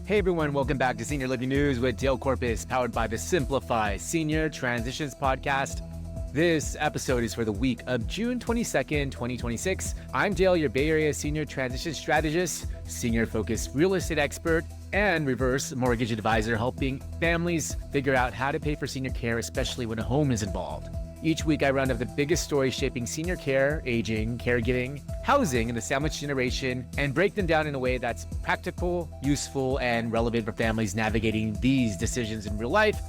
Hey everyone, welcome back to Senior Living News with Dale Corpus, powered by the Simplify Senior Transitions podcast. This episode is for the week of June 22nd, 2026. I'm Dale, your Bay Area Senior Transition Strategist, senior-focused real estate expert, and reverse mortgage advisor, helping families figure out how to pay for senior care, especially when a home is involved. Each week, I round up the biggest stories shaping senior care, aging, caregiving, housing, and the sandwich generation, and break them down in a way that's practical, useful, and relevant for families navigating these decisions in real life.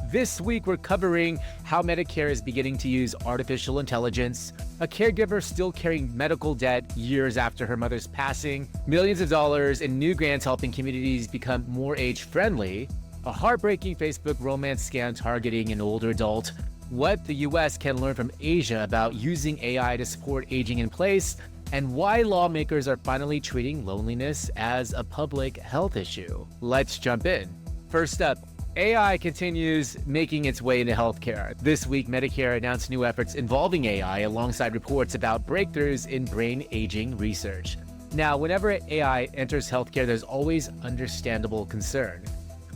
This week, we're covering how Medicare is beginning to use artificial intelligence, a caregiver still carrying medical debt years after her mother's passing, millions of dollars in new grants helping communities become more age-friendly, a heartbreaking Facebook romance scam targeting an older adult, what the US can learn from Asia about using AI to support aging in place, and why lawmakers are finally treating loneliness as a public health issue. Let's jump in. First up, AI continues making its way into healthcare. This week, Medicare announced new efforts involving AI alongside reports about breakthroughs in brain aging research. Now, whenever AI enters healthcare, there's always understandable concern.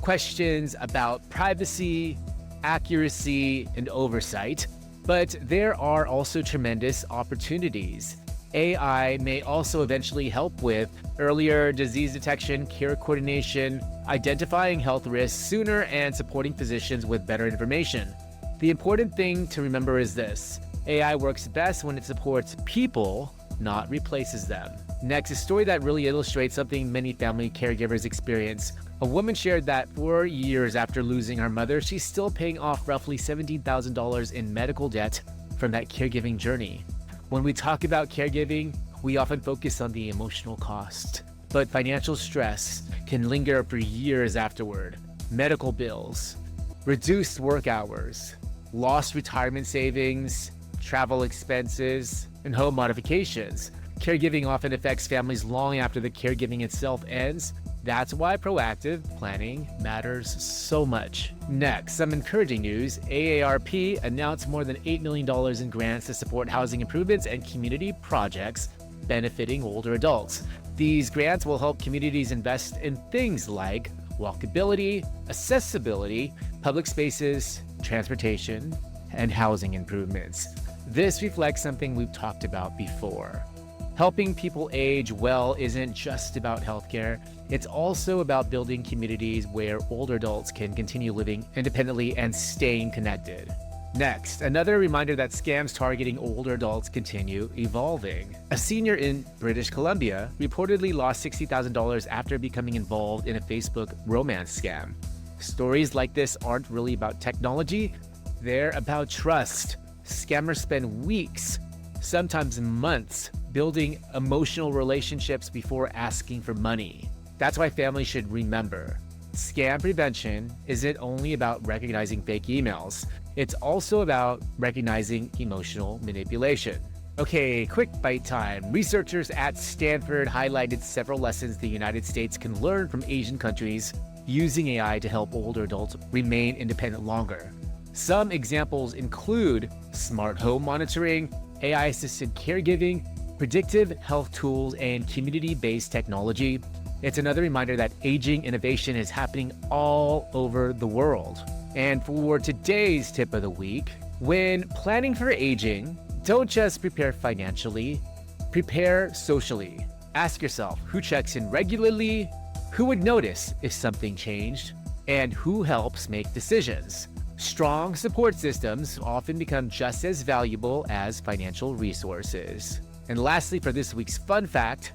Questions about privacy, accuracy, and oversight, but there are also tremendous opportunities. AI may also eventually help with earlier disease detection, care coordination, identifying health risks sooner, and supporting physicians with better information. The important thing to remember is this: AI works best when it supports people, not replaces them. Next, a story that really illustrates something many family caregivers experience. A woman shared that 4 years after losing her mother, she's still paying off roughly $17,000 in medical debt from that caregiving journey. When we talk about caregiving, we often focus on the emotional cost, but financial stress can linger for years afterward. Medical bills, reduced work hours, lost retirement savings, travel expenses, and home modifications. Caregiving often affects families long after the caregiving itself ends. That's why proactive planning matters so much. Next, some encouraging news. AARP announced more than $8 million in grants to support housing improvements and community projects benefiting older adults. These grants will help communities invest in things like walkability, accessibility, public spaces, transportation, and housing improvements. This reflects something we've talked about before. Helping people age well isn't just about healthcare. It's also about building communities where older adults can continue living independently and staying connected. Next, another reminder that scams targeting older adults continue evolving. A senior in British Columbia reportedly lost $60,000 after becoming involved in a Facebook romance scam. Stories like this aren't really about technology, they're about trust. Scammers spend weeks, sometimes months, building emotional relationships before asking for money. That's why families should remember, scam prevention isn't only about recognizing fake emails. It's also about recognizing emotional manipulation. Okay, quick bite time. Researchers at Stanford highlighted several lessons the United States can learn from Asian countries using AI to help older adults remain independent longer. Some examples include smart home monitoring, AI-assisted caregiving, predictive health tools, and community-based technology. It's another reminder that aging innovation is happening all over the world. And for today's tip of the week, when planning for aging, don't just prepare financially, prepare socially. Ask yourself who checks in regularly, who would notice if something changed, and who helps make decisions. Strong support systems often become just as valuable as financial resources. And lastly, for this week's fun fact,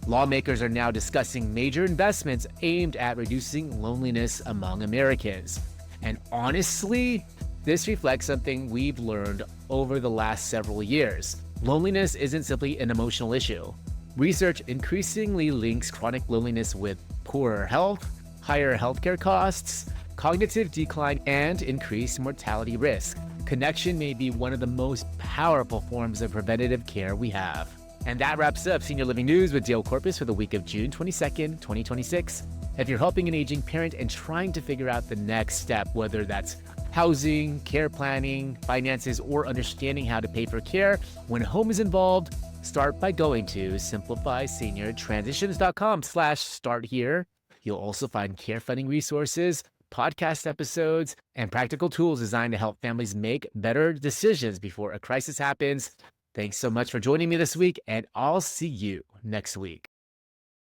lawmakers are now discussing major investments aimed at reducing loneliness among Americans. And honestly, this reflects something we've learned over the last several years. Loneliness isn't simply an emotional issue. Research increasingly links chronic loneliness with poorer health, higher healthcare costs, cognitive decline, and increased mortality risk. Connection may be one of the most powerful forms of preventative care we have. And that wraps up Senior Living News with Dale Corpus for the week of June 22nd, 2026. If you're helping an aging parent and trying to figure out the next step, whether that's housing, care planning, finances, or understanding how to pay for care when a home is involved, start by going to simplifyseniortransitions.com/start here. You'll also find care funding resources, podcast episodes, and practical tools designed to help families make better decisions before a crisis happens. Thanks so much for joining me this week, and I'll see you next week.